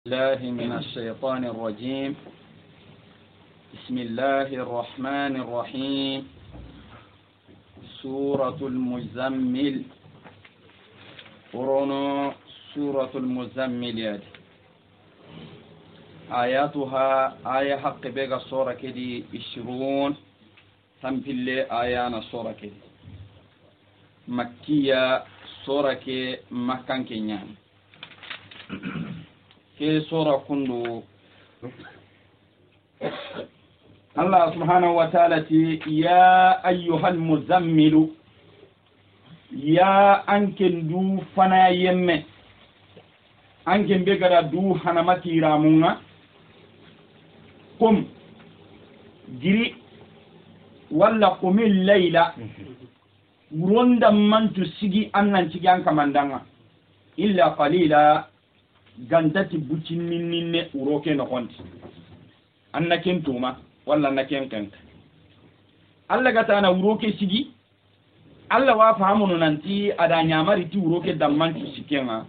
الله من الشيطان الرجيم. بسم الله الرحمن الرحيم. سورة المزمل قرون سورة المزمل يدي آياتها آية حق بيغا سورة كدي 20 تنبيل آيانا سورة كدي مكية سورة كي مكان كنيان كي سورة كندو الله سبحانه وتعالى يا أيها المزمل يا أنكن دو فنا يمه أنكن بيغرا دو حنمتي رامونا قم جري ولا قم الليلة وروندا من تسيجي أنن تيجي أنك مندانا إلا قليلا gantati bucinninninne uroke nokonti anna ken tuma walla anna ken kenka alla gatana uroke sigi alla wa fahamuno nanti ada nyamari ti uroke dammancu sikenga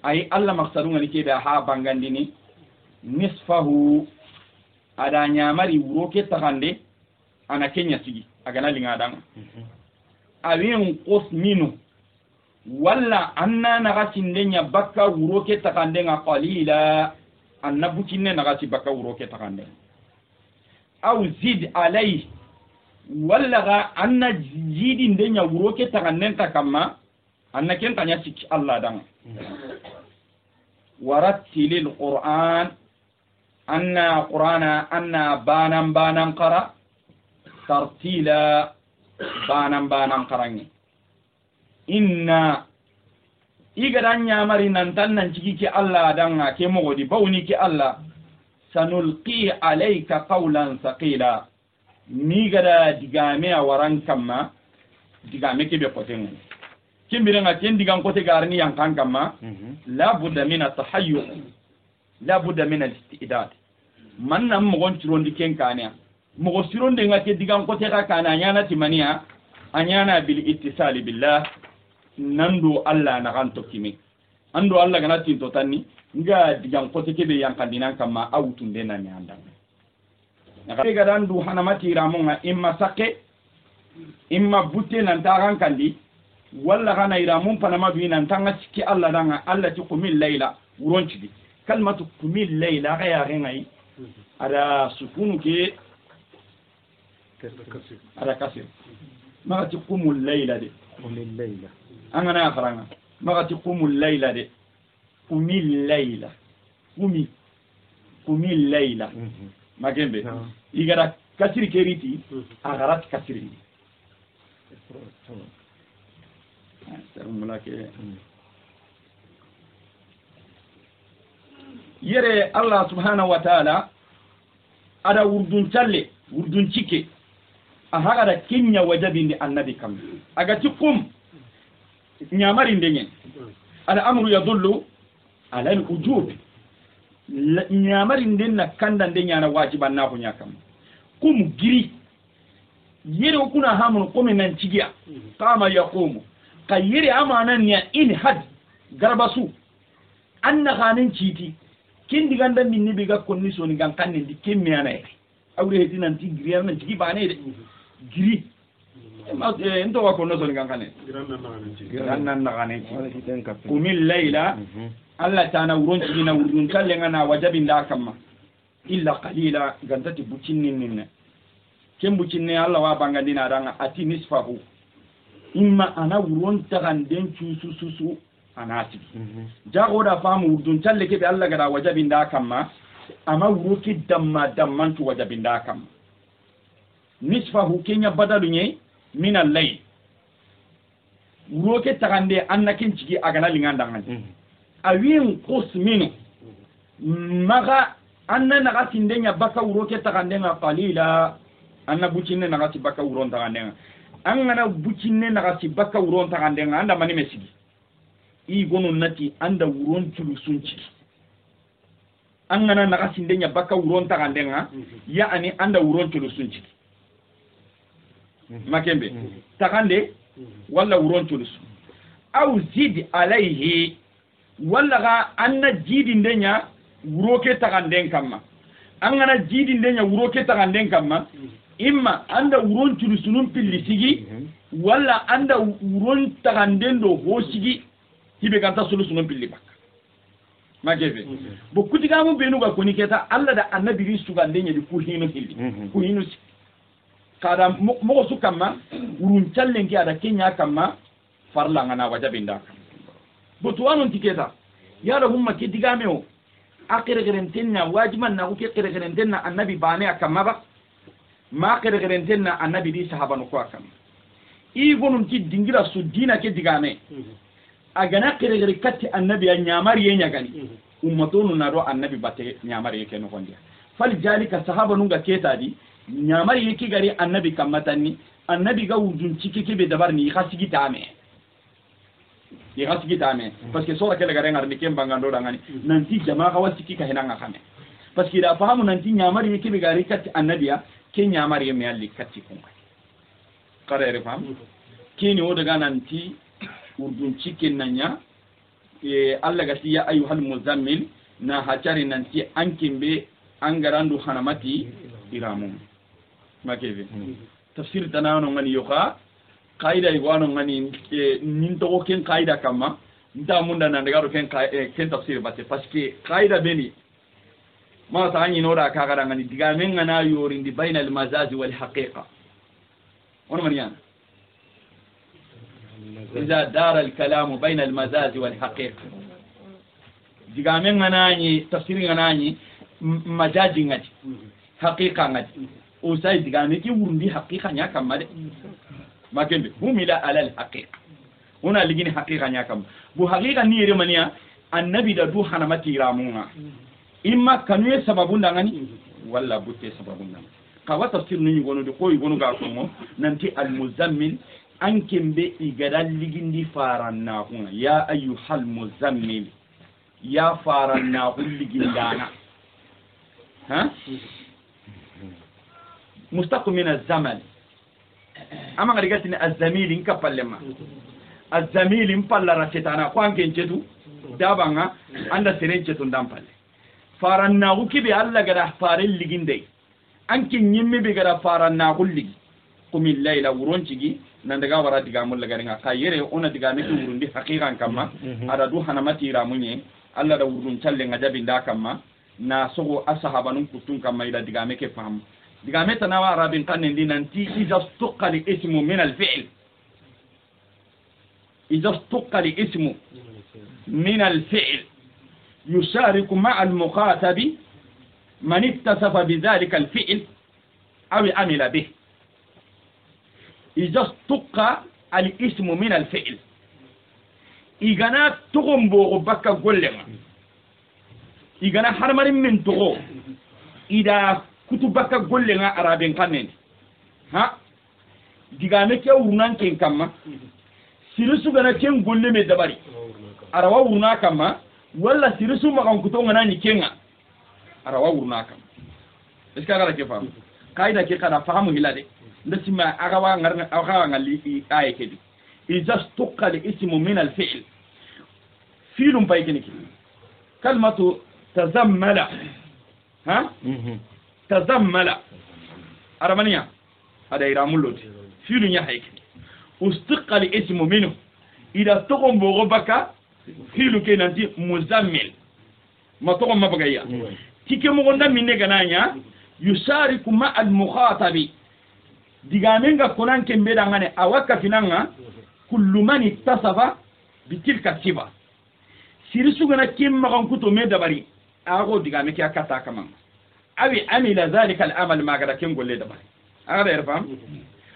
ay alla maksadunga ni kebe ha bangandini nisfahu ada nyamari uroke takande ana kenya sigi agana linga danga awin qos minu walla anna nagati ndenya bakka wuroke takandenga qalila anna bucinne nagati bakka wuroke takande aw zid alayhi walla ga anna jidi ndenya wuroke takanden takamma anna ken tanya sik Allah dang warattilil qur'an anna qur'ana anna banan qara tartila banan qarangi inna igadan nyamari nan tan nan ciki ki Allah dan ke mogodi bawni ki Allah sanulqi alayka qawlan thaqila ni gada digame awaran kamma digame ke be koten kimbira nga ken digan kote garni yang kan kamma la budda min at-tahayyur la budda min al-istidad man nam mogon cirondi ken kania mogo cironde nga ke digan kote ka kana nyana timania anyana bil ittisali billah nando Allah na ganto kimi ando Allah gana tinto tanni nga digan kote kebe yankandinan kama awtunde na nyanda ngaka ga dandu hanamati ramonga imma sakke imma butte nan tagan kandi walla kana iramun panama bi nan tanga ciki Allah danga Allah ti qumil layla wuronci kalmatu qumil layla ga ya rengai ada sukunu ke ada kasir ma ti qumul layla de qumil layla angana faranga magati qumul layla de qumil layla qumil layla magembe igara kasiri keriti agarat kasiri yere Allah subhanahu wa ta'ala ada wurdun challe wurdun cike aha ada kinya wajabindi annabi kam agati qum nyamari ndenyen al amru yadullu ala al wujub nyamari ndenna kanda ndenya na wajiban na kunya kam kum giri yere kuna hamun kome nan cigiya kama yaqumu kayire amanan ya in had garbasu anna khanin citi kin diganda minni biga konni soni gan kanne di kemme ana awre hedinan ti giri nan cigi bane de giri ento wa kono soni gan kanne girannan na kanne kumil layla Allah ta'ala wuronci dina wurun kallenga na wajabin da kamma illa qalila gantati bucinnin ninne ken bucinne Allah wa bangandina ranga ati nisfahu imma ana wuron taganden susu anati jago da famu wurun challe ke be Allah gada wajabin da kamma ama wuroki damman tu wajabin da kamma nisfahu kenya badalu nye min al-layl wuroke tagandi annakin cigi agana lingandanga awin qusminu maga anna nagati ndenya baka wuroke tagandenga qalila anna bucinne nagati baka wuron tagandenga angana bucinne nagati baka wuron tagandenga anda mani mesigi I gonu nati anda wuron tulu sunci angana nagati ndenya baka wuron tagandenga ya ani anda wuron tulu sunci makembe tagande wala wuron tulu aw zid alayhi walla ga anna jidi ndenya wuro ke taganden kamma angana jidi ndenya wuro ke taganden kamma imma anda wuron tulu sunun pilli sigi walla anda wuron taganden do ho sigi hibe ganta sulu sunun pilli bakka majefe bo kutiga mo benu ga koni keta alla da annabi ri sugandenya di ku hinu hilli ku hinu kada mo su kamma wurun challenki ada kenya kamma farla ngana wajabinda bo to anon tiketa yala humma ke digameo akere gerentenna wajiban na ke kere gerentenna annabi bane akamma ba ma kere gerentenna annabi di sahaba no ko akamma i gonum ti dingira su dina ke digame agana kere gere katti annabi ya nyamari yenya gani ummatonu na do annabi batte nyamari yake no kondia fal jalika sahaba nunga ketadi nyamari yake gari annabi kammatani annabi ga wujun ciki ke be dabar ni khasigi tame ye khasigi tame parce que sora kele gare ngar ni kem bangando dangani nanti jama'a wasiki ka hinanga kame parce que da fahamu nanti nyamari yake be gari katti annabiya ke nyamari me alli katti ko kare fam kini o daga nanti urdun cikin nanya Allah gati ya ayyuhal muzammil na hacari nanti ankin be an garandu hanamati iramu makeve tafsir tanano ngani yoka qaida igwano ngani nin to ken qaida kama nda munda nan daga ken tafsir batte parce que qaida beni ma ta anyi nora ka gara ngani diga men ngana yorindi bainal mazazi wal haqiqa on maniana إذا دار الكلام بين المزاج والحقيقة دعامين غناني تفسير غناني مزاج غادي حقيقة غادي وساي دعامين كي ورندي حقيقة نيا كمال ما كنبي هم إلى على الحقيقة هنا لجين حقيقة نيا كم بو حقيقة نيري منيا النبي دو حنمتي رامونا إما كانوا سببون دعاني ولا بوتة سببون دعاني كوا تفسير نيجي غنو دكوا يغنو كاركمو ننتي المزمل ankin be igada ligindi faranna huna ya ayyuhal muzammil ya faranna ligindana ha mustaqim min az-zaman ama ngarigatini az-zamil inka pallema az-zamil impallara cetana ko anken cetu dabanga anda seren cetu ndampalle faranna hukibe alla gada faral liginde ankin nyimme be gada faranna huligi qumil layla wuronchigi nandaga wara diga mulla garinga kayere ona diga meki wurundi haqiqan kamma ada du hanamati ramunye alla da wurun challe ngajabi nda kamma na sogo asahaba nun kutun kamma ida diga meke fam diga meta na arabin kanen dinanti iza stuqa li ismu min al fi'l iza stuqa li ismu min al fi'l yushariku ma'a al mukhatabi man ittasafa bidhalika al fi'l aw amila bih إذا استقى الاسم من الفعل إذا تغنبو بكا قولنا إذا حرمر من تغو إذا كتب بكا قولنا أرابين قنين ها ديغا نكي ورنان كين كما سيرسو غنا كين قولي مدباري أروا ورنا كما ولا سيرسو مغان كتو غنا نكينا أروا ورنا كما إسكا غلا كيفام قايدة كي قد فهمو هلالي نسمع أغاوان اللي آية كده إذا استقى الاسم من الفعل فيل بايكنك كلمة تزمل ها تزمل أرمانيا هذا يراملود فيل يحيك استقى الاسم منه إذا تقوم بغبك فيل كنانتي مزمل ما تقوم ما بقيا تيكي مغنى من نغنانيا يشارك مع المخاطب digamenga konan kembe dangane awaka finanga kullu man ittasafa bitilka sifa sirisu gana kimma kan kuto me dabari ago digame ki akata kamanga awi amila zalika al-amal ma gada ken golle dabari aga erfam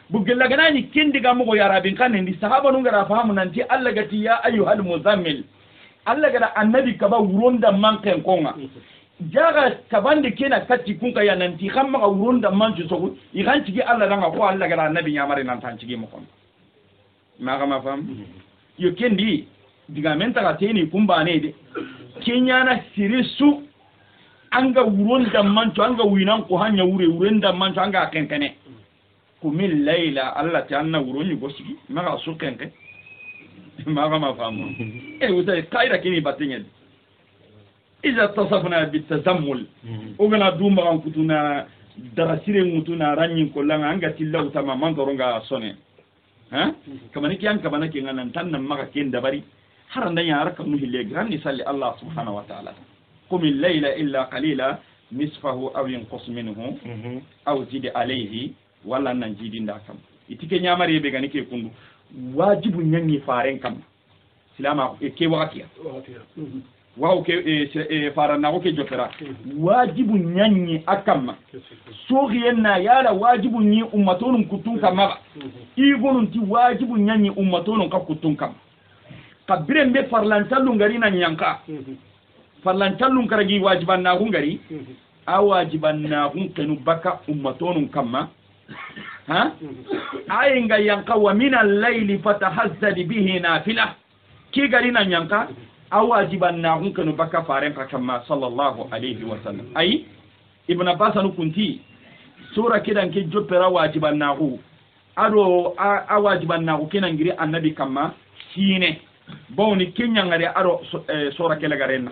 bugella gana ni ken digamu go yarabin kan ndi sahaba nu gara fahamu nanti Allah gati ya ayyuhal muzammil Allah gada annabi kaba wuronda manken konga jaga kabande kena katti kunka ya nanti khamma ga wuronda manju sogu igan cigi Allah danga ko Allah gara annabi nyamare nan tan cigi mo kon maga ma fam yo kendi diga menta ga teni kumbane de kenyana sirisu anga wuronda manju anga winan ko hanya wuronda manju anga kenkene kumil layla Allah ta anna wuroni gosigi maga su kenke maga ma fam e wuta kaida kini batinye إذا اتصفنا بالتزمل وغنا دوما كتنا دراسير متنا رانين كلنا عنك تلو تماما ترونغا صنع ها كما نكيان كما نكيان نتنا ما كين دبري حرنا يارك مهلي غران نسال الله سبحانه وتعالى قم الليل إلا قليلا نصفه أو ينقص منه أو زيد عليه ولا نزيد داكم يتيكي نيامري بيغاني كي كوندو واجب نياني فارين كم سلاما كي وقتيا واو كي فارنا كي جوفرا واجب نياني أكم سوغينا يالا واجب ني أمتون كتون كما إيغون تي واجب نياني أمتون كتون كم kabirem be farlantallu ngari na nyanka farlantallu karagi wajiban na hungari a wajiban na hunkenu baka ummatonun kamma ha ayinga yanka wa min al-layli fatahazzad bihi nafila ki gari na nyanka a wajiban na hunkenu baka faren ka kamma sallallahu alaihi wasallam ai ibn abbas anu kunti sura kidan ki jopera wajiban na hu ado a wajiban na hu kinan giri annabi kamma shine bawni kenya ngare aro sura kala garena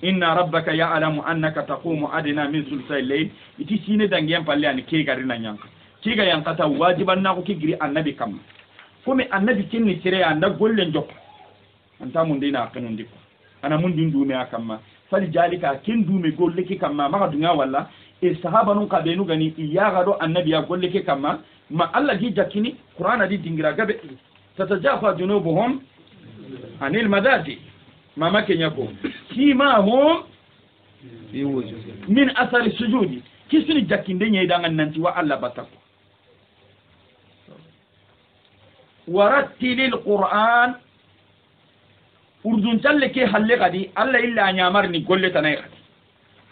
inna rabbaka ya'lamu annaka taqumu adna min sulsal layl iti sine dangem palle an ke garina nyanka kiga yanka ta wajiban na ko kigiri annabi kam fumi annabi kinni tire anda gollen jop anta mun dina kanun diko ana mun din dume akamma fali jalika kin dume golle ki kamma maka dunga walla e sahaba nun ka benu gani iya gado annabi ya golle ki kamma ma Allah gi jakini qur'ana di dingira gabe tatajafa junubuhum anil madadi mama kenyako kima hum min athari sujudi kisuni jakinde nyai dangan nanti wa Allah batako warattilil qur'an urdun talle ke halle gadi Allah illa nyamarni golle tanay gadi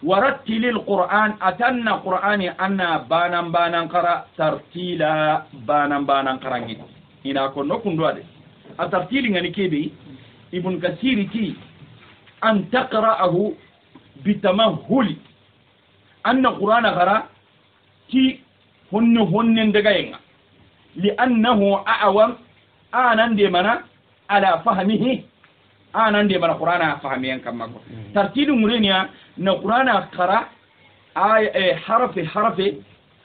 warattilil qur'an atanna qur'ani anna banan qara tartila banan qarangi ina ko nokundo ade a tartili ngani kebe ibn kasiri ti an taqra'ahu bitamahhul anna qur'ana qara ti honne daga yenga li'annahu a'wam anan de mana ala fahmihi anan de mana qur'ana fahmiyan kamma ko tartili mureniya na qur'ana qara aya harfi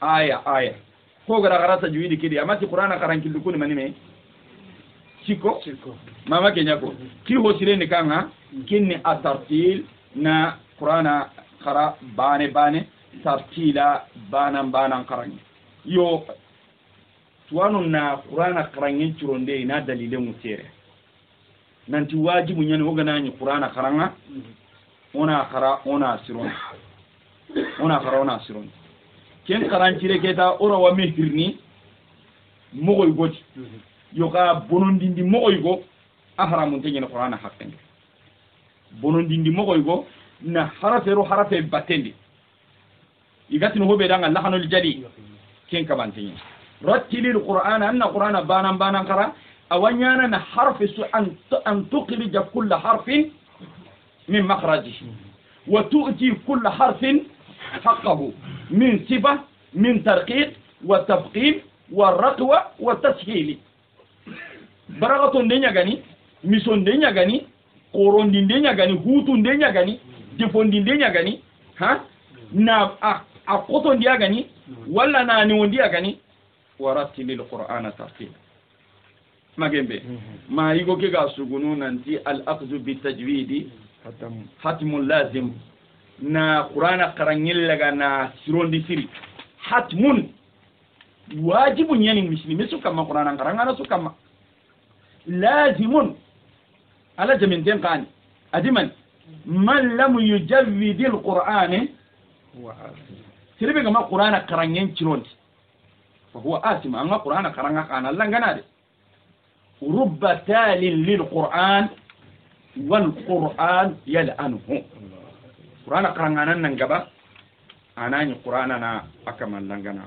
aya ko gara tajwidi kidi amati qur'ana qaran kilukuni manime siko mama kenya ko ki hosire ni kanga kinni atartil na qur'ana qara bane tartila banan qaran yo tuwanu na qur'ana qaran churonde ina dalile mutere nanti wajibu nyani hogana ni qur'ana qaranga ona siron ken qaran cire keta ora wa mehirni mogoy goti yoga bonondindi mogoygo ahramun teñene qur'ana haqqende bonondindi mogoygo na harafe battendi igatino hoɓe danga lahanol jadi ken kabanteñe rattilil qur'ana anna qur'ana banan kara awanyana na harfe su an tuqrija kulla harfin min makhrajihi wa tu'ti kulla harfin haqqahu min sifa min tarqiq wa tafqim wa raqwa wa tashhil baragato ndenya gani mison ndenya gani qorondi ndenya gani hutu ndenya gani defondi ndenya gani ha na akoto ndiya gani wala na ni ndiya gani warattilil qur'ana tartila magembe ma yigo ke ga sugunu nanti al aqdu bit tajwidi hatmun lazim na qur'ana qarangil laga na sirondi siri hatmun wajibun yani muslimi su kama qur'ana qarangana su kama lazimun ala jamin den qani adiman man lam yujawwid al qur'ana huwa asim sirbe kama qur'ana qarangen cironti fa huwa asim anga qur'ana qaranga kana langana de رب تال للقرآن والقرآن يلعنه قرآن قرآننا ننقبا أناني قرآننا أكمل لنقنا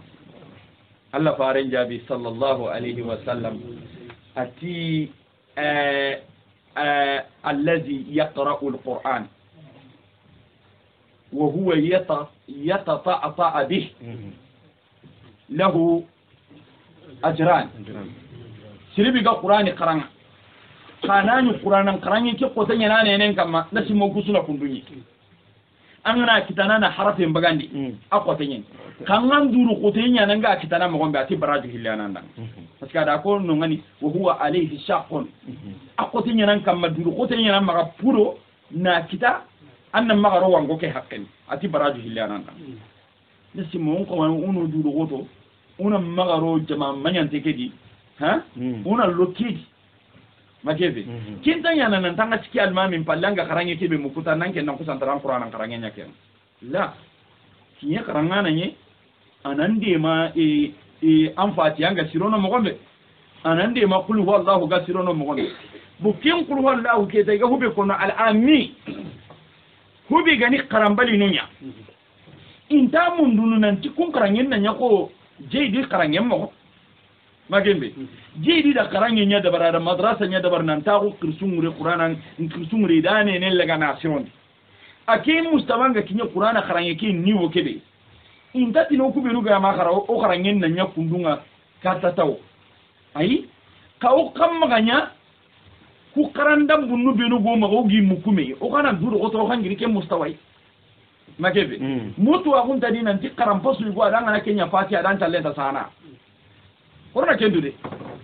الله فارن جابي صلى الله عليه وسلم أتي الذي يقرأ القرآن وهو يتطعطع به له أجران siribi ga qur'ani qaranga kanani qur'anan qarangi ke ko tanya nane nen kama nasi mo kusuna kundunyi angana kitana na harafin bagandi akotenyen kangan duru kotenya nanga kitana mo gombe ati baraju hilana ndan parce que da ko no ngani wa huwa alayhi shaqqun akotenya nan kam duru kotenya nan maga puro na kita annan maga ro wango ke hakken ati baraju hilana ndan nisi mo ko unu duru goto una maga ro jama manyante kedi ha una lokidi makebe kinta yana nan tanga ciki almamin pallanga karange kebe mukuta nan ken nan kusan taran qur'anan karange nya ken la kinya karangana nye anande ma an fati anga sirono mo gombe anande ma qul huwallahu ga sirono mo gombe bukin qul huwallahu ke tay ga hube kono al ammi hube gani karambali nunya inta mundunu nan ti kun karange nan nyako jeedi karange mo magembe jeedi da karange nya da barada madrasa nya da barnan tagu kirsungure qur'anan kirsungure dane ne lega nation akim mustabanga kinya qur'ana karange ki niwo kebe inta tino ku benu ga ma karawo o karange nan nya kundunga kata taw ai ka o kam maganya ku karanda bunnu benu go ma go gi mukume o kana duro o to hangiri ke mustawai magembe mutu wa kunta dinan ti karamposu go adanga na kenya fatiha dan talenta sana korona kendude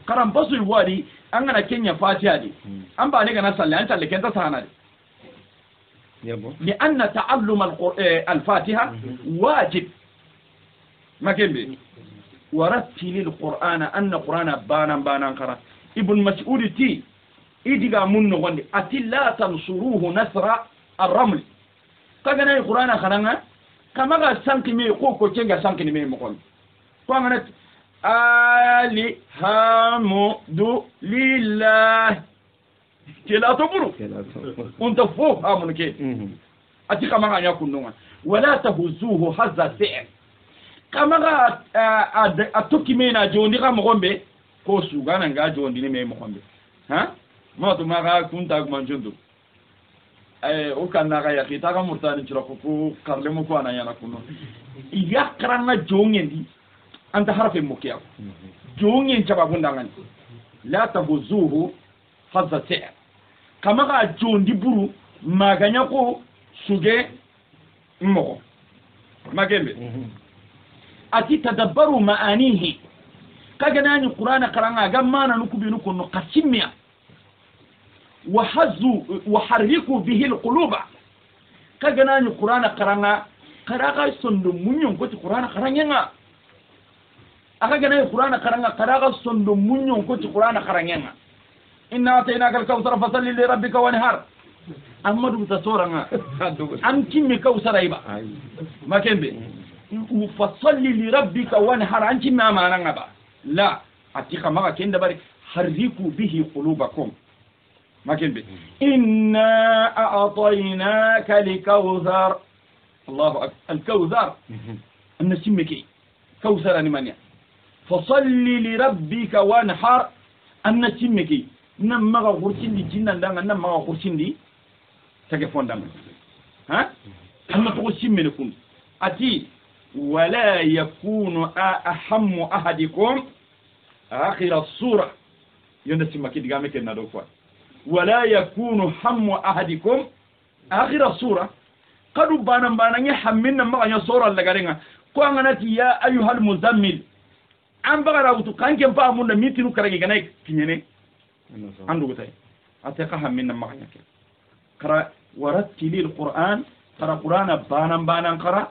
karam basu wadi an gana kenya fatiha di an ba ne gana salle an talle kenta sana di yabo li anna ta'allum al-fatiha wajib makembe warattil al-qur'ana anna qur'ana banan qara ibn mas'ud ti idiga munno gonde atilla tansuruhu nasra ar-raml kaga na qur'ana khananga kama ga sanki me ko cenga sanki me mo kon ko ngana الحمد لله كلا تبرو انت فوق امن كي اتي كما يكون نوع ولا تهزوه هز السعر كما اتوكي مينا جوندي كما غومبي كو سوغانا غا جوندي مي مخومبي ها ما تو ما كنت اغمان جوندو o kana ga ya kita ga murtani ciro ko karlemo ko ana yana kuno iya karanga jongendi anta harfe mukiya jongen chaba bundangan la tabuzuhu hadha sa'ar kama ga jondi buru maganya ko suge mo magembe ati tadabbaru maanihi kaga nani qur'ana karanga gamana nukubinu kunno qasimya وحركوا به القلوب كجنان القرآن قرانا قراغا سندو منيون كوتي القرآن قرانينا أكجنان القرآن قرانا قراغا سندو منيون كوتي القرآن قرانينا إنا أتيناك الكوثر فصل لربك وانهار أما دو تصورنا أم كمي كوثر أيبا ما كان بي فصل لربك وانهار أم كمي أمانا با لا أتيك ما كان دباري حركوا به قلوبكم ما كان بي إنا أعطيناك الكوثر الله أكبر الكوثر النسمكي كوثر أنمانيا فصل لربك وانحر النسمكي نما غورسين دي جنان دان نما غورسين دي تكفون دان ها أما تقسم منكم أتي ولا يكون أهم أحدكم آخر الصورة ينسمكي دقامك النادوفات ولا يكون هم أحدكم آخر السورة قالوا بانا يحملنا ما صورة لغارينا قوانا يا أيها المزمل أم بغرا وتقان كم فاهمون ميتينو كراجي غناي كينيني عنده غتاي أتيقا حملنا ما قرا ورتل القرآن قرا قرآن بانا قرا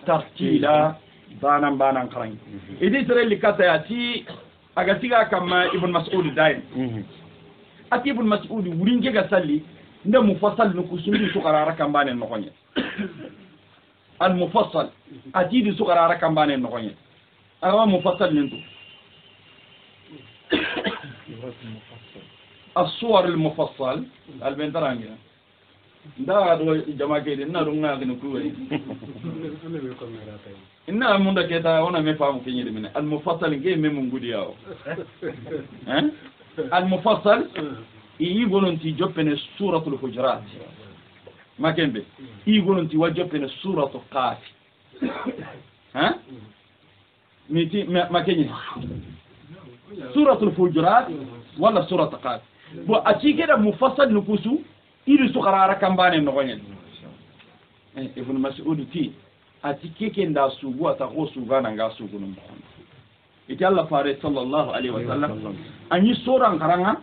ترتيلا بانا قرا إذا ترى اللي كاتياتي أغاسيغا كما ابن مسعود داين ati ibn mas'ud wurin ke ga salli nda mufassal nuku sundi su qarara kambane no gonye al mufassal ati di su qarara kambane no gonye awa mufassal nintu الصور المفصل البنترانجي nda do jama ke de na do nga ne kuwe inna mun da ke ta ona me faamu kenyi de mine al mufassal nge me mun gudi yawo hein المفصل يقولون انت جبنا سورة الحجرات ما كان به يقولون انت وجبنا سورة القاف ها ميتي ما كان سورة الحجرات ولا سورة القاف بو اتي كده مفصل نكوسو يري سقرارا كان باني نغني ibn mas'ud ti ati keke nda sugu ata ko sugana nga sugu no iti Allah fare sallallahu alaihi wasallam anyi sura karanga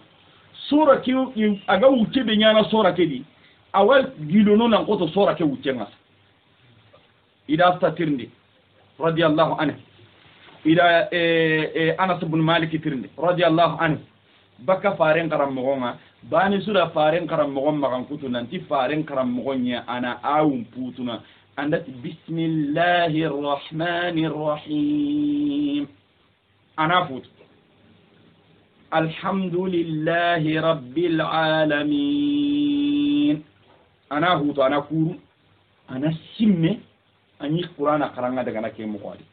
sura ki aga wuce be nyana sura kedi awal gilono nan ko to sura ke wuce ngas ida statirndi radiyallahu anhu ida Anas ibn Malik tirndi radiyallahu anhu baka faren karam mogonga bani sura faren karam mogon magan kutu nanti faren karam mogonya ana awum putuna andati bismillahir rahmanir rahim ana futu alhamdulillahi rabbil alamin ana hutu ana kuru ana simme anyi qur'ana karanga daga nake mu kwadi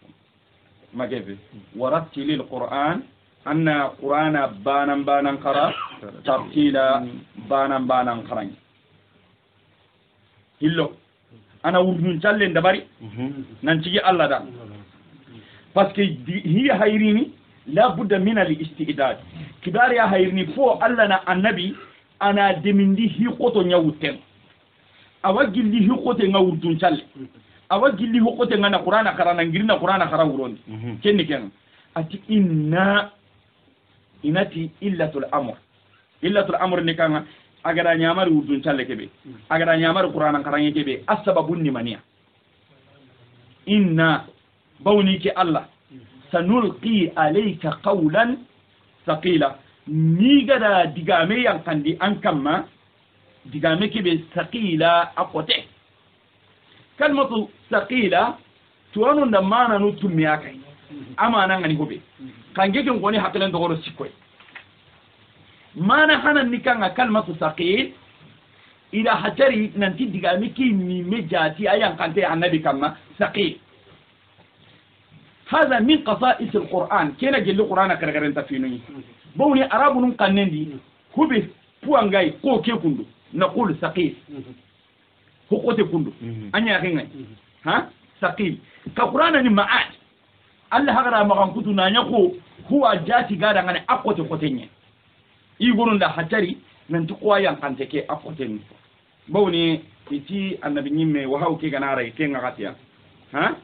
magebe warattilil qur'an anna qur'ana banan qara tartila banan qarang hillo ana wurdun challe ndabari nan cigi Allah da parce que hiya hayrini la budda min al istidad kibar ya hayrini fo Allah na annabi ana demindi hi qoto nyawuten awagilli hi qoto ngawurdun challe awagilli hi qoto ngana qur'ana qarana ngirna qur'ana qara wurondi kenni ken ati inati illatul amr ni kanga agara nyamar wurdun challe kebe agara nyamar qur'ana qaranye kebe asbabun ni maniya inna bawni ki Allah sanulqi alayka qawlan thaqila ni gada digame yankandi an kamma digame kebe thaqila akote kalmatu thaqila tuwanu da mana no tummiya kai amana ngani hobe kange ken goni haklan do goro sikoy mana hanan nikanga kalmatu thaqil ila hatari nanti digame ki ni mejati ayan kante annabi kamma thaqil هذا من قصائص القرآن كنا جل القرآن كرجرين تفيني بوني أراب نقنندي هو بوانغاي كو كي كندو نقول ثقيل هو قوتي كندو أني أخيني ها ثقيل كقرآن نماعات الله هغرا مغان كتو نانيكو هو جاتي غادا غاني أقوتي قوتيني يقولون لا حجري ننتقوا ينقنتكي أقوتيني بوني إتي النبي نيمي وهاو كي غناري كي غاتيا ها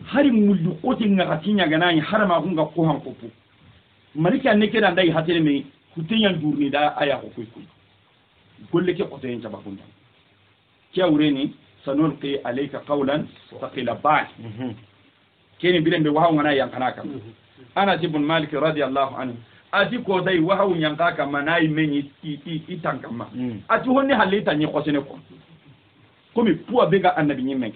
hari mullu koti ngatinya ganani harama kunga ko han kopu malika ne ke dan dai hatele me kutinya durni da aya ko kuy golle ke ko tayin jaba kunda kiyawreni sanulqi alayka qawlan thaqila ba kene bilembe wahaw ngana yankana kam ana ibn malik radiyallahu anhu ati ko dai wahaw yankaka manai menyi itankama ati honni halita nyi ko sene ko komi puwa bega annabi nyimen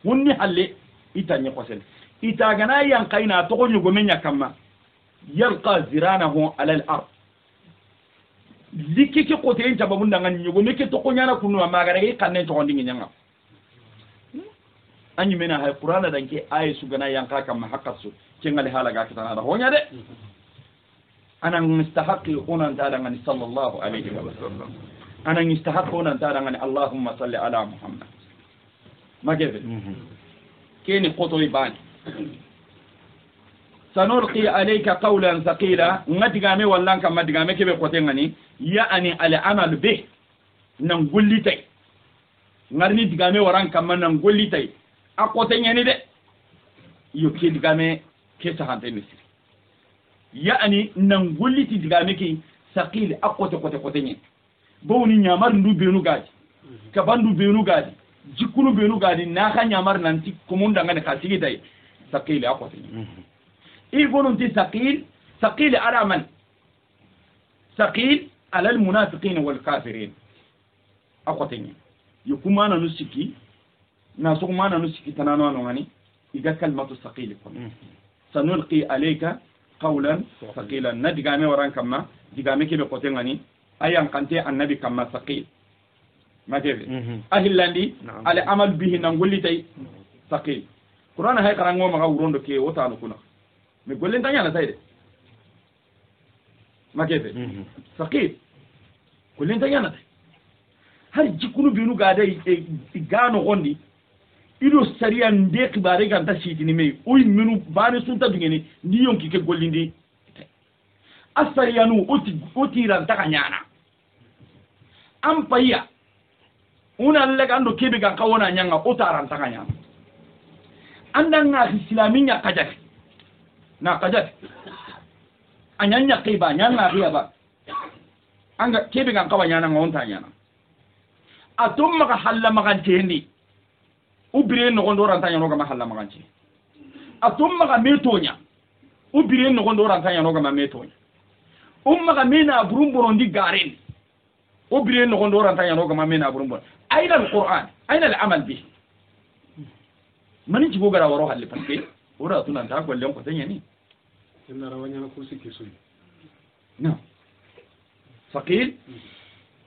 wonni halle itanye qosel itagana yan kaina to gonyo gomenya kama yalqa ziranahu ala al-ard likike kote en tababu ndanga nyugo meke to konyana kunu magara e kanne to ndingi nyanga anyi mena hay qur'ana danke ay sugana yan ka kama hakasu kengal halaga kitana da honya de ana mustahaqi unan tadanga ni sallallahu alaihi wa sallam ana mustahaqi unan tadanga ni allahumma salli ala muhammad magebe keni qotoy bani sanulqi alayka qawlan thaqila ngadigame wallan kam madigame kebe qotengani ya'ani al amal bih nan gullitay ngarni digame waran kam nan gullitay akotengani de yo ke digame ke sahante ya'ani nan gulliti digame ki thaqil akotenye bawni nyamar ndu benu gaji kabandu benu gaji jikunu benu gadi na ka nyamar nanti kumunda ngane kasigi dai saqil akwati ibnun ti saqil ala man saqil ala al munafiqin wal kafirin akwati yukuma na nusiki na so kuma na nusiki tanano ngani iga kalmatu saqil ko sanulqi alayka qawlan saqilan nadigame waran kama digame kebe ko tengani ayan kante annabi kama saqil magebe ahillandi ala amal bihi nangolli tay saqil qur'ana hay karango ma gawrondo ke wotano kuna me gollen tanya na sayde magebe saqil gollen tanya na har jikunu binu gada igano gondi ido sariya nde kibare ga ta shitini me oy minu bani sunta bingeni ni yonki ke gollindi asariyanu oti ran takanyana am paya una lega ando kebe ga kawona nyanga utaran takanya andanga islaminya kajak na kajak anyanya kiba nyanga riaba anga kebe ga kawanya na ngonta nyana atum maka halla magan tendi ubire no gondo ran tanya no ga halla magan te atum maka metonya ubire no gondo ran tanya no ga metonya maka mena burumborondi garen ubire no gondo ran tanya no ga mena burumbor aina alquran aina alamal bi mani jibo gara waro halle paske ora tunan ta ko len ko tanya ni inna rawanya ko sikki suyi no faqil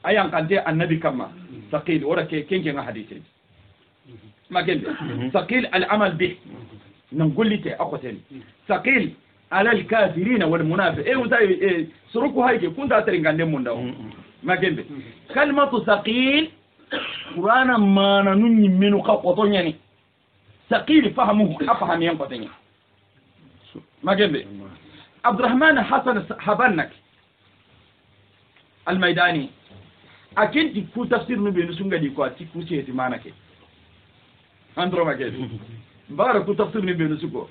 ayan kante annabi kama faqil ora ke kenke nga hadisi ma gende faqil alamal bi nangolite akoten faqil على الكافرين والمنافقين ايه وتا سركو هايكي كنت اترينغاندي مونداو ما جنب كلمه ثقيل قران ما نني منو قطو يعني ثقيل فهمه افهم ينقطني ما جنب عبد الرحمن حسن حبنك الميداني اكيد كو تفسير نبي نسونغا دي كو تي كو سيتي مانكي اندرو ما جنب بارك تفسير نبي نسوكو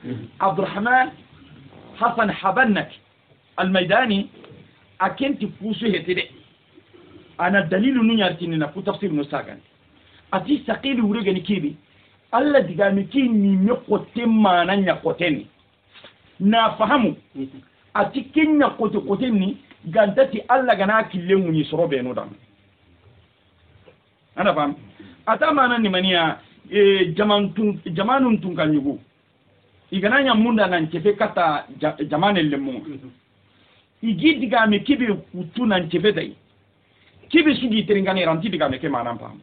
عبد الرحمن حسن حبنك الميداني أكنت فوسه تدي أنا الدليل نيارتيني نفو تفسير نساقن أتي سقيل ورغني كيبي الله ديغامي كيني نقوتين مانا نقوتيني نافهمو أتي كين نقوتيني غانتاتي الله غنا كيليمو يسرو بينو دام أنا فهم أتا مانا نمانيا جمانون تنكال يغو igananya munda nan cefe kata jamane lemu igi diga me kibe kutu nan cefe dai kibe sudi teringane ranti diga me ke manan pam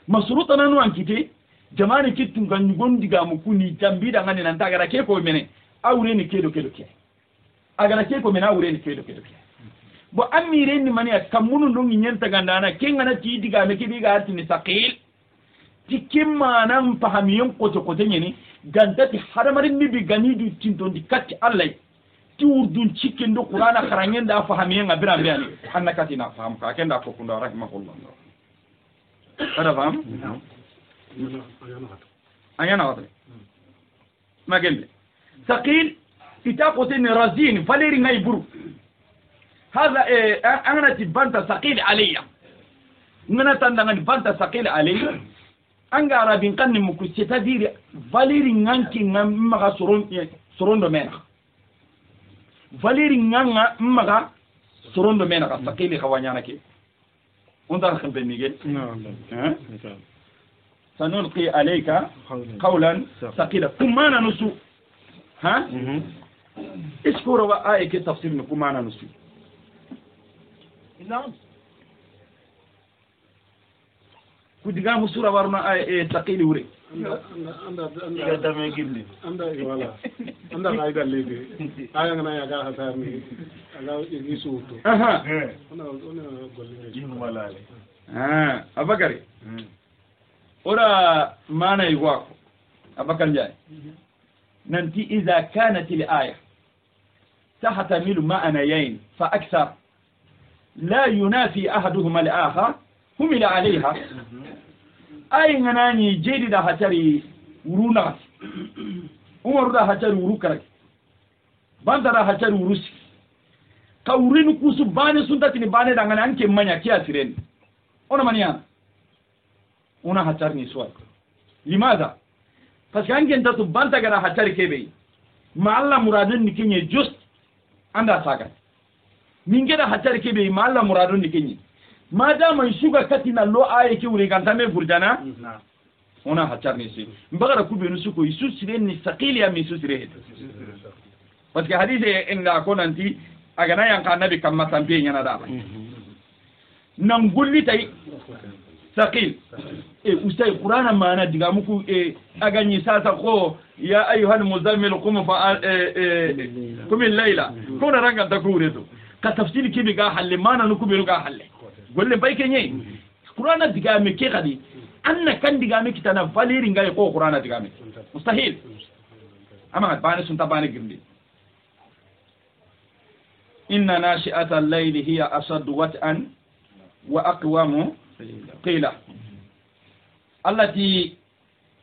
masuruta nanu ankite jamane kitun gan gon diga mu kuni jambi da ngane nan tagara ke ko mene awre ni kedo ke agara ke ko mena awre ni kedo ke bo amire ni mani kamunu ndongi nyenta gandana kengana ti diga me kibe ga artini saqil tikimma nan fahamiyon kote nyeni gantati haramarin ni bi ganidu tintondi katti allai ti urdun cikken do qur'ana kharangen da fahamiyen abira mbiyani annakati na faham ka kenda ko kunda rahimahullah ada faham ayana wata magende ثقيل itakote ni razin valeri ngai buru هذا انا تبانت ثقيل عليا ngana tandanga banta ثقيل عليا anga arabin kan muku c'est-à-dire valeri nganki ngamaga sorondo mena valeri nganga maga sorondo mena ka sakili khawanyana ke onda khambe miguel sanulqi alayka qawlan thaqila kumana nusu ha iskuru wa ayke tafsir kumana nusu نعم kudiga musura warna ay taqili wure anda dame gilli anda wala anda ay galle bi ay ngana ya ga hatar ni ala igi suuto aha ona golle ni wala abakari ora mana yuwako abakar jay nanti idha kanat al aya tahtamilu ma'anayn fa akthar لا ينافي أحدهما الآخر همل عليها أي ناني جيد دا هتري ورونا عمر دا هتري وروكرك باندا دا هتري وروسي كورين كوسو باني سنتاتني باني دا غنان كي مانيا كيا سيرين أنا مانيا أنا هترني سؤال لماذا؟ parce que angen tatu banta gara hatari kebe ma Allah muradun nikinye just anda saka mingeda hatari kebe ma Allah muradun nikinye madama isuga katina lo aye ki wuri gantame gurjana ona hatarni si mbagara kubenu suko isu siren ni saqili ya misu sire parce que hadith inda konanti agana yang kan nabi kamma tambe nyana da nan gulli tay saqil ustay qur'ana mana diga muku aganyi sasa ko ya ayyuhal muzammil qum fa qum al-layla kuna ranga takureto ka tafsiri kibi ga halle mana nuku be ga halle golle bay kenye qur'ana diga me ke gadi anna kan diga me kitana valeri ngai ko qur'ana diga me mustahil ama bani sunta bani gindi inna nashi'ata al-layli hiya ashaddu wat'an wa aqwamu qila allati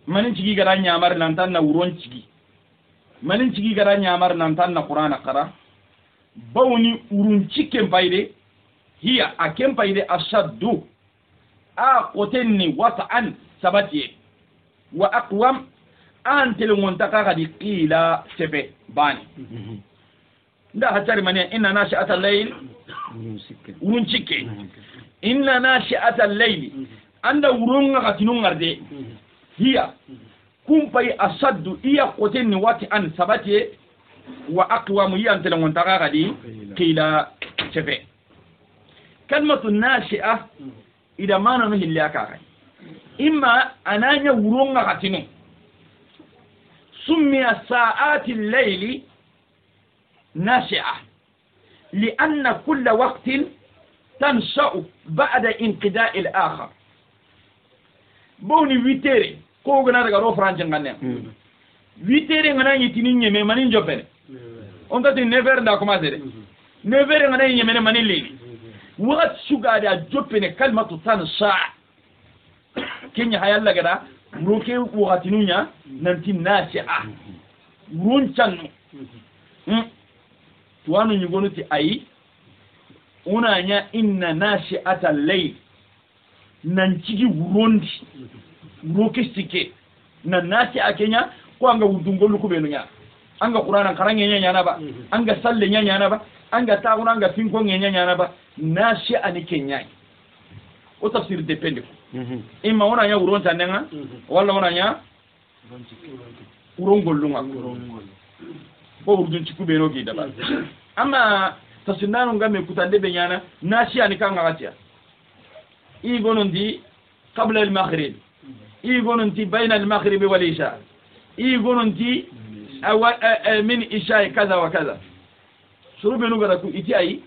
manin cigi gara nyamar nan tan na wuron cigi manin cigi gara nyamar nan tan na qur'ana qara bawni urun cikken bayde hiya akem bayde ashaddu a qotenni wata'an sabati wa aqwam an telongon taka di qila sebe bani nda hatari mane inna nashi'ata al-layl urun cikke inna nashi'ata al-layl anda urun ngatinun ngarde hiya kumpay asaddu iya qotenni wata'an sabati wa aqwam yan telongon taka di qila sebe kalmatu nashi'a ida mana no hillaka kai imma ananya urun ngatinun سمي ساعات الليل ناشئة لأن كل وقت تنشأ بعد انقضاء الآخر بوني ويتيري كوغنا رغا فرانجن غنيا ويتيري غنا يتيني نيمي مانين جوبن اونتا تي نيفر دا كوماسي نيفر غنا يمي مانين ليلي وقت شوغادا جوبن كلمه تنشأ كينيا هايلا غدا roke wakati nunya nanti nasi'a runcan tuwanu nyugonu ti ayi unanya inna nasi'ata layl nan cigi wurondi roke sike nan nasi'a kenya ko anga wudungolu ko benu nya anga qur'ana karange nya na ba anga salle nya na ba anga tauna anga finko nya na ba nasi'a ni kenya o tafsir depende imma wona nya wuron tanenga walla wona nya wuron gollunga ko wurdun ci kubero gi daba amma tasinanu ngame kutande be nyana nasiya ni kanga gatia i gonondi qabla al maghrib i gonondi bayna al maghrib wal isha i gonondi min isha kaza wa kaza shurube nu gara ku iti ay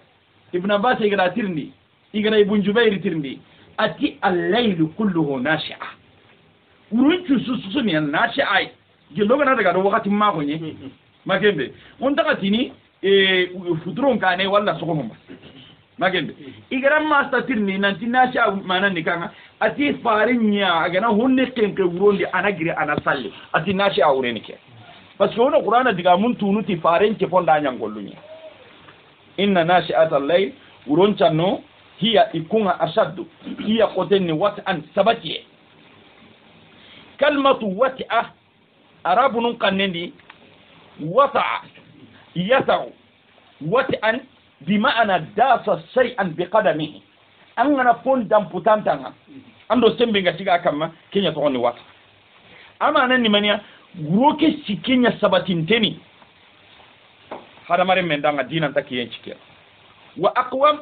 ibn abbas gara tirndi igara ibn jubair tirndi ati al-layl kulluhu nashi'a urunchu susuni nashi'a gelo gana daga wakati mako nye magembe on daga tini futron kane wala sokomba magembe igara master tirni nanti nashi'a manani kanga ati farinya agana honne kenke urondi anagire anasalli ati nashi'a ureni ke parce que ono qur'ana diga mun tunuti farenke fonda nyangollunya inna nashi'ata al-layl uronchano hiya ikunga ashaddu hiya qotenni wat'an sabati kalmatu wat'a arabun qanendi wata'a yata'u wat'an bima'ana dasa shay'an biqadamihi angana pon dam putantanga ando sembe ngatiga kama kenya to ni wata ama nan ni mania groke sikenya sabatinteni hada mare mendanga dinan takiyen cike wa aqwam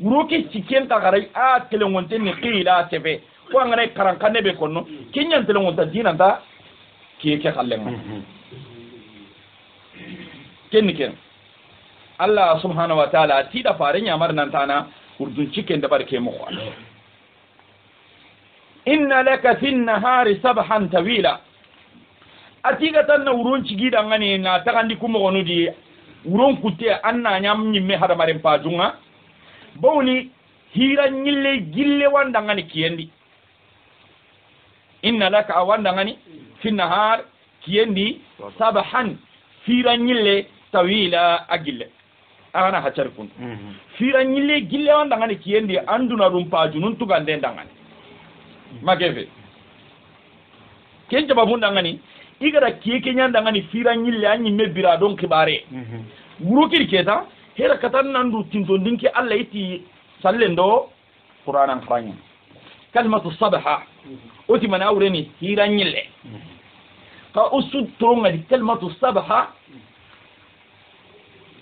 groke siken tagarai a telewonte ni qila tebe ko ngare karankane be konno kenya telewonta dinan ta kiyeke kallenga kenniken Allah subhanahu wa ta'ala tida farenya marnan tana urdun ciken da barke mu inna laka fi an-nahari sabhan tawila atiga tan urun cigi da ngani na takandi kuma wonudi urun kutte anna nyam nyimme hada mare pajunga bawni hira nyille gille wanda ngani kiyendi inna laka wanda ngani fi an-nahar kiyendi sabhan hira nyille tawila agille ana hacar kun fira nyille gille wanda ngani kiyendi anduna rum pajunun tugande ndangani mageve kenja babunda ngani igara kiyeke nyanda ngani fira nyille anyi mebira don kibare wurukir keta hera katan nandu tinto ndinki alla iti sallendo qur'anan khanya kalmatu sabha oti mana awreni fira nyille ka usud tronga di kalmatu sabha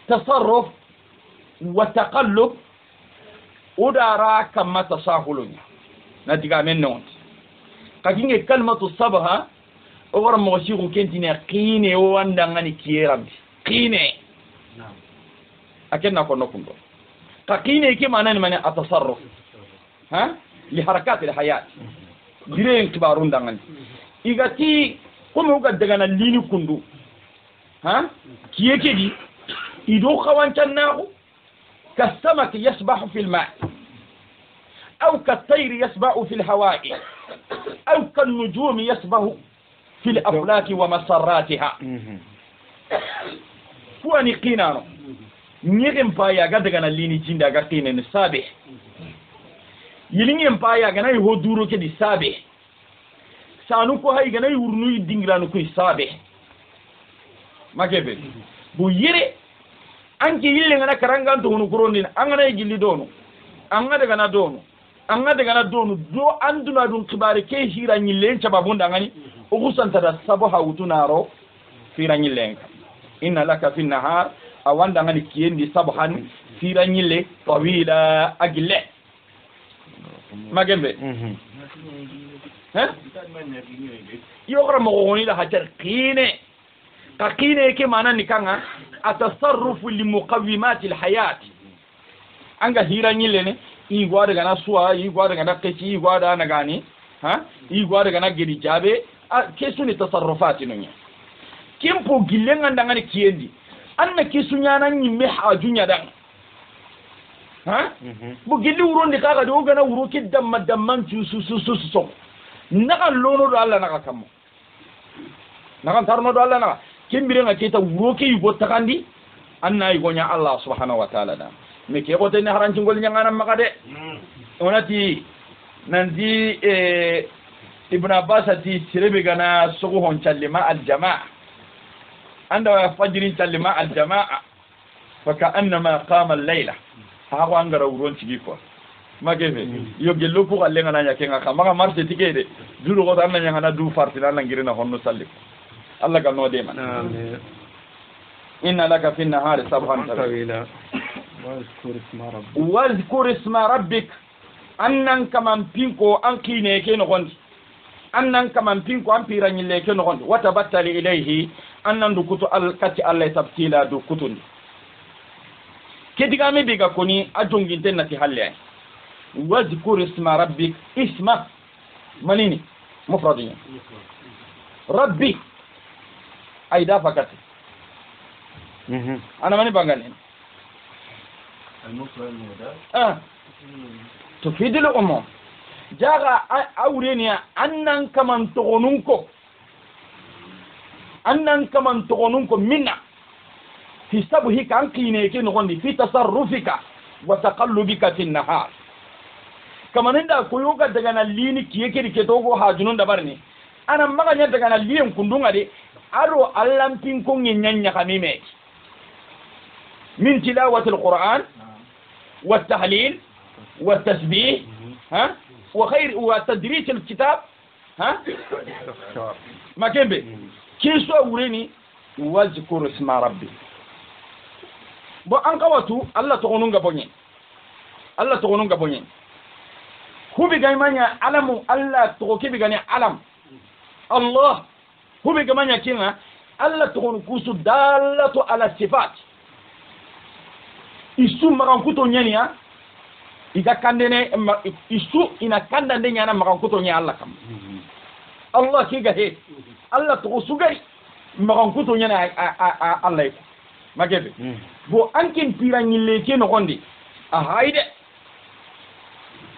تصرف وتقلب ودارا كما تساهلون نتيجة من نون كأنه كلمة الصبها أول ما وشيكم كنتين قينة واندعني كيرام قينة أكيد نكون نكون كقينة كم أنا من التصرف ها لحركات الحياة دين كبارون دعني إذا تي كم هو قد دعنا لينو كندو ها كيه كذي إذا خوان كناه كالسمك يسبح في الماء أو كالطير يسبح في الهواء أو كالنجوم يسبح في الأفلاك ومسراتها فواني قينانو نيغم بايا غدغنا ليني جيندا غقينن سابح يلينغم بايا غنا يهودورو كدي سابح سانوكو هاي غنا يورنو يدينغرانو كوي سابح ما كيفي بو يري anki yille ngana karangan to hono kurondina angana yigilli dono anga daga na dono do anduna dun kibare ke hira nyille cababunda ngani o kusanta da sabaha utunaro fira nyille inna laka fi nahar awanda ngani kiyendi sabahan fira nyille tawila agille magembe yokra mo goni la hajar qine qine ke mana nikanga atasarrufu limuqawimati alhayat anga hira nyille ne i gwada gana suwa i gwada gana kaci i gwada na gani i gwada gana gidi jabe ke suni tasarrufati nunya kimpo gillen anda ngani kiyendi anna ke sunya nan nyimme hajunya dan bu gilli wurondi kaga do gana wuro ke damman su naka lono do Allah naka kammo naka tarno do Allah naka kimbire nga kita wuro ke yugo takandi anna yugonya Allah subhanahu wa ta'ala da me ke ko tane haranci ngol nyangana makade onati nandi ibn abbas ati sirebe gana sogo hon challima al jamaa anda fajrin challima al jamaa fa ka'annama qama al layla hago angara wuron cigi ko magebe yo gello ko galle ngana nya kenga kama marché tikede dulu ko tan nya ngana du fartina na ngirina honno salli Allah ga no de man amin inna laka fi an-nahari sabhan tawila wazkur isma rabbik annan kaman pinko an kine ke no gondi annan kaman pinko an piranyille ke no gondi wata battali ilayhi annan du kutu al kati Allah tabtila du kutundi kediga me biga koni ajonginte nati halle wazkur isma rabbik isma manini mufradin rabbi aida fakati ana mani bangane المفرد المضاف تفيد الأمم جاء أورينيا أنن كمان تغنونكم منا في سبهك عن كينيك نغني في تصرفك وتقلبك في النهار كمان عند كيوكا دغنا ليني كيكي كتوغو هاجنون دبرني أنا ما غني دغنا لين كندونغا دي أرو ألم تنكون ينيا خميمي من تلاوة القرآن والتحليل والتسبيح وخير وتدريس الكتاب ما كان به كيسو أوريني واذكر اسم ربي بو أنقواتو الله تغنونغا بوني هو بيغايمانيا علم الله تغوكي بيغاني علم الله هو بيغايمانيا كينا الله تغنوكوسو دالة على الصفات isu magankuto nyania iga kandene isu ina kandande nyana magankuto nya Allah kam Allah kiga he Allah to sugari magankuto nyana Allah ko magebe bo ankin piranyille ke no gondi a hayde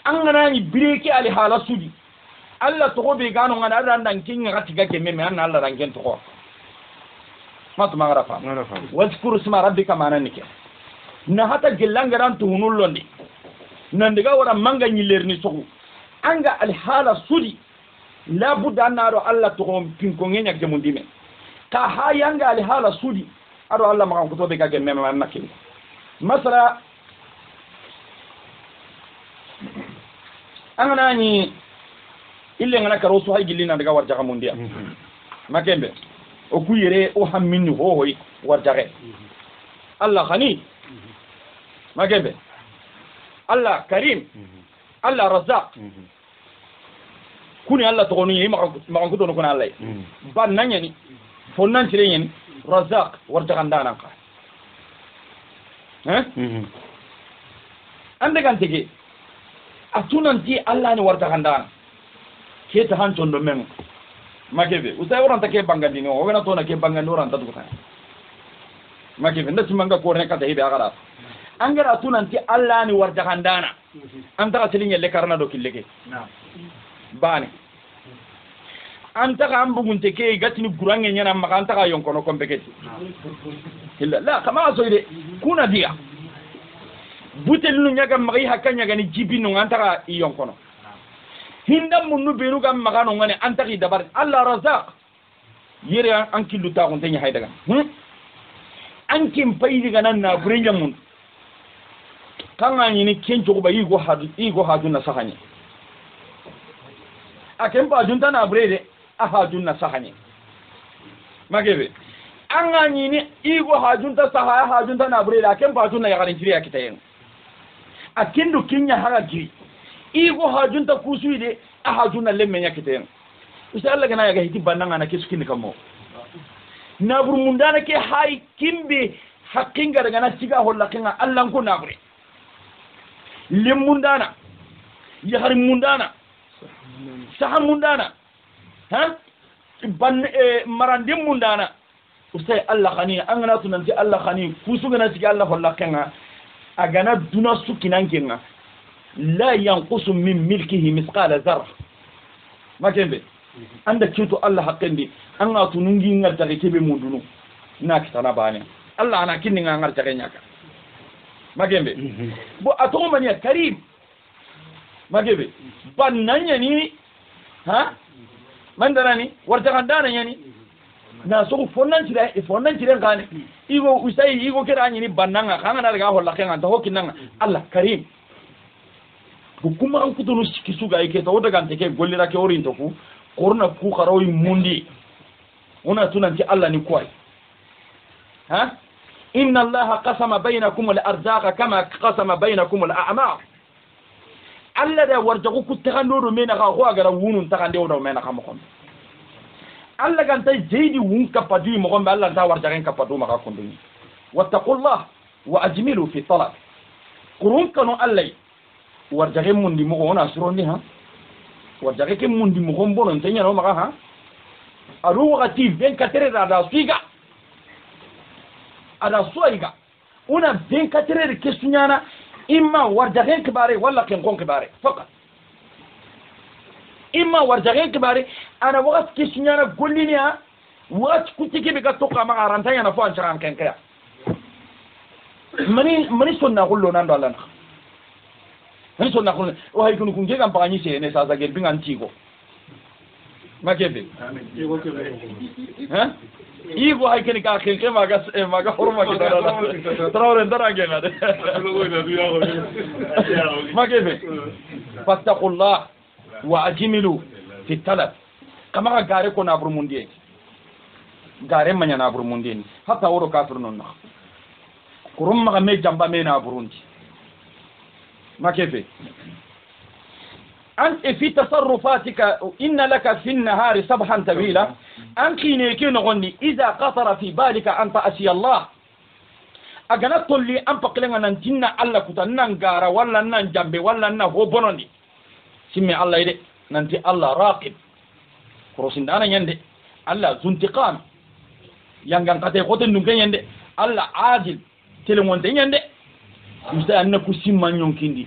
angana ni bireke ali hala sudi Allah to be gano ngana randan kinga gatiga ke meme an Allah rangen to ko matu magarafa wazkur isma rabbika mananike na hata gellangaran tuhunul londi nandiga wara manga nyilerni sogu anga alhala sudi la budda naro Allah to pinko ngenya gemundime ka hayanga alhala sudi aro Allah ma ko to be gage mema nakin masala angana ni ille ngana karo so hay gillina daga warja gamundia makembe o kuyere o hamminni ho hoy warjage Allah khani magebe Allah karim Allah razzaq kuni Allah to koni ma ko to no Allah ban nanyani fonnan tire yen razzaq warta kandana ka ande kan tege atunanti Allah ni warta kandana ke ta han tondo men magebe usay waranta ke bangandi no wona to na ke bangandi waranta to ta magebe ndati manga ko reka ta hibe agara angara tunanti Allah ni warta kandana anta ka telinya le karna do killeke bani anta ka ambugunte ke gatini gurange nyana maka anta ka yonkono kompeketi illa la kama soide kuna dia butel nu nyaga magi hakanya gani jibinu anta ka yonkono hinda munnu benu gam maka no ngane anta ki dabar Allah razaq yere an killu ta kun tanya haydaga an kin paydi ganan na burenja mun kanga ni ken jogo ba igo hadu na sahani akem ba junta na burede hadu na sahani magebe anga ni igo hajunta sahaya hajunta na burede akem ba junna ya garin kiriya kitayen akendo kinya haga giri igo hajunta kusuide hajunna lemme nya kitayen usa Allah gana ya ga hiti bananga na kesukini kamo na burmundana ke hay kimbe hakinga daga na siga holla kinga Allah ko na bure lemundana yahari mundana saha mundana ha ban marandim mundana usay Allah khani angana tunanti Allah khani kusuga na siga Allah holla kinga agana duna sukinan kinga la yanqusu min milkihi misqala zarra makembe anda kito Allah haqqindi an ga tunungi ngarta ke kebe mundunu na kitana bane Allah ana kinni ngarta ke nyaka magembe bo atongo mania karim magembe bananya ni ha mandarani warta kandana yani na so fonnan tire ngane igo usai igo kerani ni bananga kanga na ga holla kenga to hokinanga Allah karim bukuma an kutunu kisuga ike to daga anteke gollira ke orin to ku korna ku kharawi mundi una tunanti Allah ni kwai ha inna Allah qasama bainakum al-arzaqa kama qasama bainakum al-a'mar Allah da warjaku ku tagando mena ka ko agara wunun tagande o do mena ka mo Allah kan tay jeedi wun kapadi mo gombe Allah ta warjaken kapadu maka konduni wattaqullah wa ajmilu fi talab qurun kanu Allah warjaken mundi mo ona suroni ha warjake ke mundi mo gombo non tanya no maka ha aru wakati 24 heures ada suiga una 24 heures ke sunyana imma warjake kibare wala ken kon kibare fakat imma warjake kibare ana wakati ke sunyana gollini ha wakati kutike be gatto kama arantanya na fo an charan ken kaya mani sonna gollo nan do Allah mani sonna gollo o hay kunu kunje kam pagani se ne sa gel bingan tigo makebe ha igo hay ken ka ken maga horma ke dara trawre ndara ngena makebe fattaqullah wa ajmilu fi talab kama gare ko na burmundi gare manya na burmundi hatta woro kafir non na kurum maga me jamba me na burundi makebe أنت في تصرفاتك إن لك في النهار صبحا طويلا أنك نيكين غني إذا قطر في بالك أن تأسي الله أجنت لي أنفق لنا ننتنا الله كتنا نجارا ولا ننجنب ولا نهو بنوني سمي الله يدي ننتي الله راقب كروسين دانا يندي الله زنتقام يانغان كاتي خوتن نونكين يندي الله عادل تلمونتين يندي مستي أنكو سيمان يونكيندي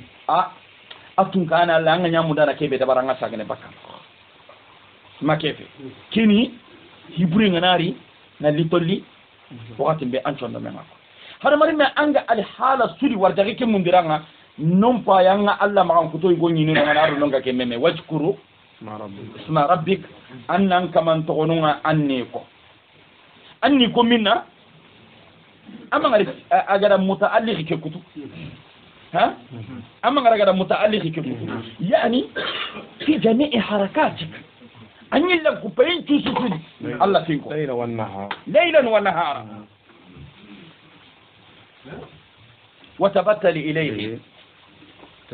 atun kana la nga nyamu dara kebe dabara nga sagane bakka makefe kini hiburi nganari na litolli wakati be anchondo mema ko hada mari me anga al hala sudi warjake ke mundiranga non pa yanga Allah ma kan kutoy go nyino ngana aro nonga ke meme wajkuru isma rabbik annan kaman to gonunga anni ko minna ama ngari agara mutaalliq ke kutu ها أما غير متعلق كيف يعني في جميع حركاتك أني لك بين تشوفني الله فيكم ليلا والنهار وتبتل إليه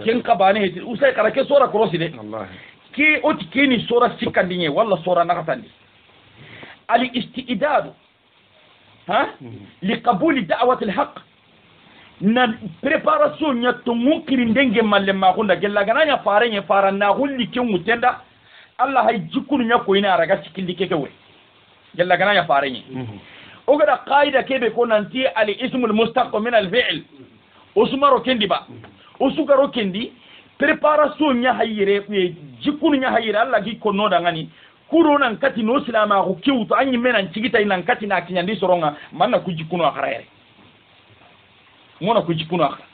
كن قبانه وسيك على كي صورة كروسي دي كي أتكيني صورة سكندية والله صورة نغتاني الاستئداد ها لقبول دعوة الحق na préparation nya to munkiri ndenge malle ma hunda gella gananya faranya faranna hulli ken mutenda Allah hay jikunu nya ko ina raga cikindi kekewe gella gananya faranya o gada qaida kebe ko nanti al ismul mustaq min al fi'l usmaro kendi ba usugaro kendi préparation nya hayire jikunu nya hayire Allah gi konno dangani kuro nan kati no silama ko kiwto anyi menan cigita nan kati na kinyandi soronga manna ku jikunu akharere mona ku jikunu akhara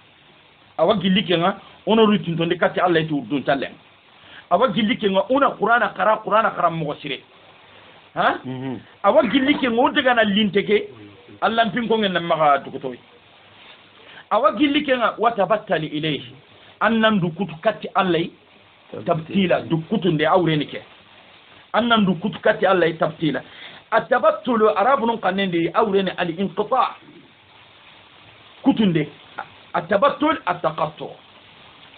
awa gillike nga ono rutinto de kati Allah ti urdun talen awa gillike nga una qur'ana qara mo sire ha awa gillike nga daga na linteke Allah mpin ko ngel maga dukutoy awa gillike nga watabattali ilayhi annan dukutu kati Allah tabtila dukutu nde awrenike annan dukutu kati Allah tabtila atabattulu arabun qanende awrene al inqita kutunde atabattul ataqattu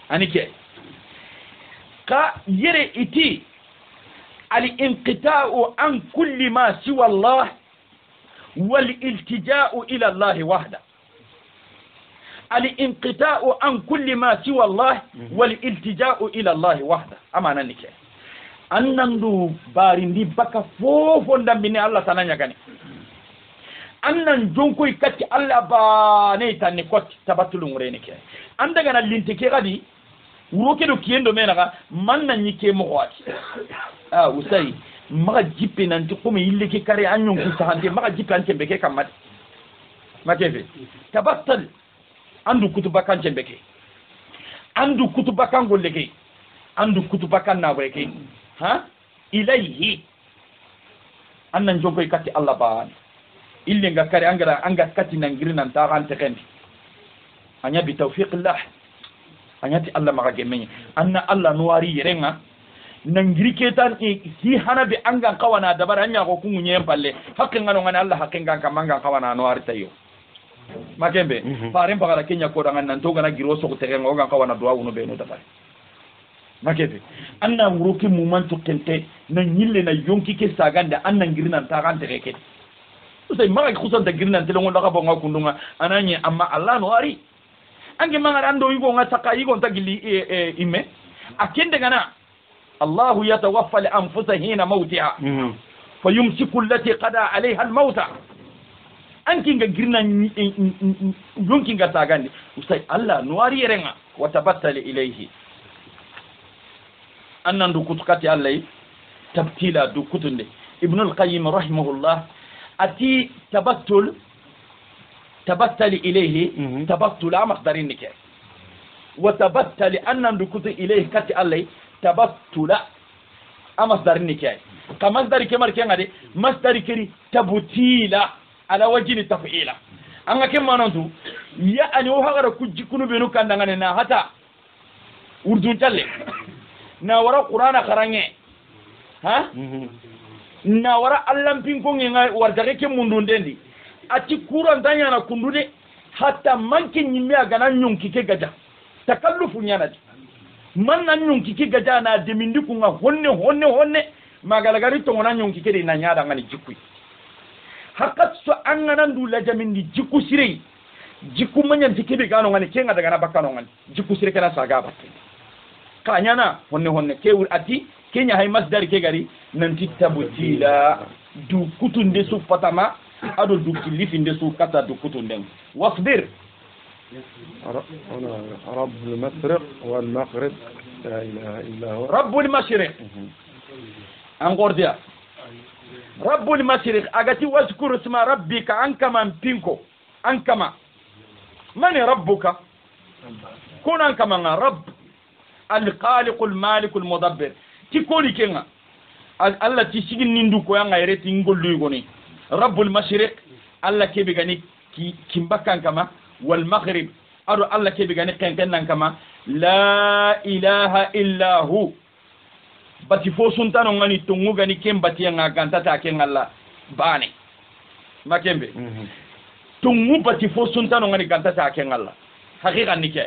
anike ka yere iti al inqita'u an kulli ma siwa Allah wal iltija'u ila Allah wahda الانقطاع عن كل ما سوى الله والالتجاء الى الله وحده امانا نيكي annandu barindi baka fofo ndambini Allah tananya gani annan jonkoy katti Allah ba ne tanni kotti tabatulu ngureni ke andaga na lintike gadi wuroke do kiyendo menaga manna nyike mo wati usai maga jippe nanti ko me yille ke kare anyon ku sahande maga jippe ante beke kammat makebe tabattal andu kutuba kan jembeke andu kutuba kan golleke andu kutuba kan nawreke ha ilayhi annan jogoy katti Allah ba ille nga kare anga katti nangiri nan ta kan tekendi anya bi tawfiqillah anya ti Allah maga gemenya anna Allah nuwari yerenga nangiri ketan hi hanabi anga kawana dabara anya ko kungunye palle hakken ngano ngana Allah hakken ga kamanga kawana nuwari tayo makembe pare mbagala kenya ko dangan nan to gana giro so ko tege ngoga kawana duwa uno be no dabare makebe anna muruki mumanto kente na nyille na yonki ke saganda anna ngirina ta kan tege ke usay mara khusan da girina tele ngonda ka bonga kundunga ananye amma Allah no ari ange mangara ando yugo nga saka yugo tagili imme akende gana Allah yatawaffa al anfusa hina mautiha fayumsiku allati qada alaiha al mauta anki nga girina yonki nga sagande usay Allah no ari yerenga watabattali ilayhi annan du kutukati Allah tabtila du kutunde ibn al-qayyim rahimahullah ati tabattali ilayhi tabattula maqdarin nike wa tabattali annan du kutu ilayhi kati Allah tabattula amasdarin nike kama masdari kemar kengade masdari kiri tabtila ala wajhi taf'ila anga kemanontu ya ani o hagara kujikunu benu kandangane na hata urdun talle na wara qur'ana kharange ha na wara allam pinkonge nga warjage ke mundundendi ati kuran tanya na kundude hatta manke nyimme aga na nyonki ke gaja takallufu nyana man na nyonki ke gaja na demindi kunga honne magalagari to ngona nyonki ke de na nyada ngani jikui hakat so angana ndula jamindi jiku sire jiku manyan tikebe gano ngani kenga daga na bakano ngani jiku sire kana saga batte kanyana honne ke ati kenya hay masdar ke gari nanti tabutila du kutunde su fatama ado du kilifinde su kata du kutunde wasbir رب المشرق والمغرب لا اله الا هو رب المشرق انغورديا رب المشرق اغاتي واذكر اسم ربك انكما بينكو انكما من ربك كون انكما رب الخالق المالك المدبر تيكولي كينغا الله تيسيغي نيندو كو يانغا يريتي ngollu goni رب المشرق الله كيبي غني كيمبكان كما والمغرب ادو الله كيبي غني كنكن كما لا اله الا هو bati fo suntano ngani tungu gani kembati nga gantata ke ngalla bane makembe tungu bati fo suntano ngani gantata ke ngalla haqiqa nike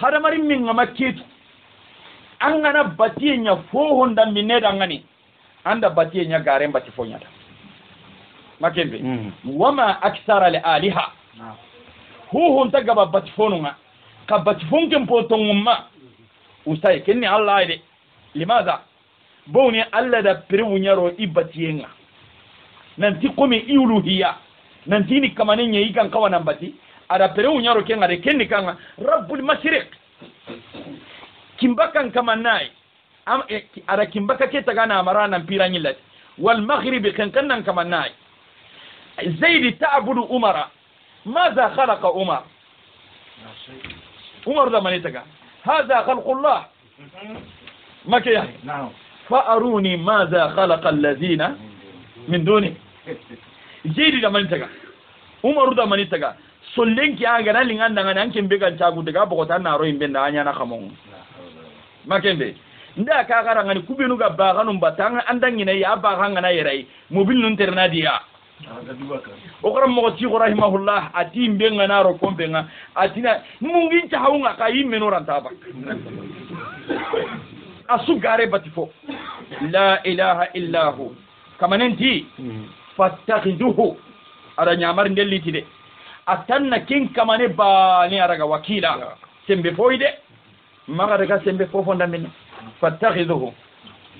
hada mari min ngama ketu angana bati nya fo honda mineda ngani anda bati nya gare bati fo nyata makembe wama akthara al aliha hu honta gaba bati fo nunga ka bati fo ngem tongumma usay kenni allah ide limaza boni alla da pirwunyaro ibatiyenga nanti komi iuluhiya nanti ni kamane nyi kan kawana bati ada pirwunyaro kenga de kenni kanga rabbul mashriq kimbakan kamannai ada kimbaka ke tagana amarana mpiranyillat wal maghribi kankan kamannai zaid ta'budu umara ماذا خلق عمر عمر ده منيتك هذا خلق الله ما كيه نعم فأروني ماذا خلق الذين من دونه جيدي ده منيتك عمر ده منيتك sollenki aga na linga ndanga nan kimbe kan tagu daga bokota na ro imbe ndanya na khamon makende nda ka gara ngani kubenu ga ba kanum batanga andangi na ya ba hanga na yerai mobil nun terna dia okra mo ti rahimahullah ati imbe ngana ro kombe nga atina mungi ta haunga ka yimme no ranta ba asugare batifo la ilaha illa hu kamanenti fattakhiduhu ara nyamar ndeliti de atanna kin kamane ba ni araga wakila sembe foide maga daga sembe fofonda min fattakhiduhu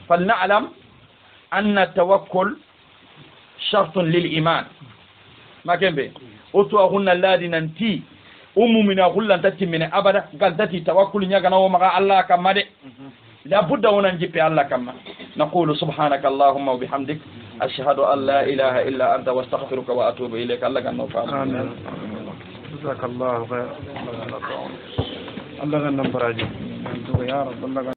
falna'lam anna tawakkul shartun lil iman makembe oto hunna ladi nanti umumina hullan tatti min abada galdati tawakkul nyaga na maga Allah kamade la budda wonan jippe Allah kamma naqulu subhanaka allahumma wa bihamdik ashhadu an la ilaha illa anta wastaghfiruka wa atubu ilayka Allah kan nafa amin jazakallahu khair Allah kan nambaraji ya rabb Allah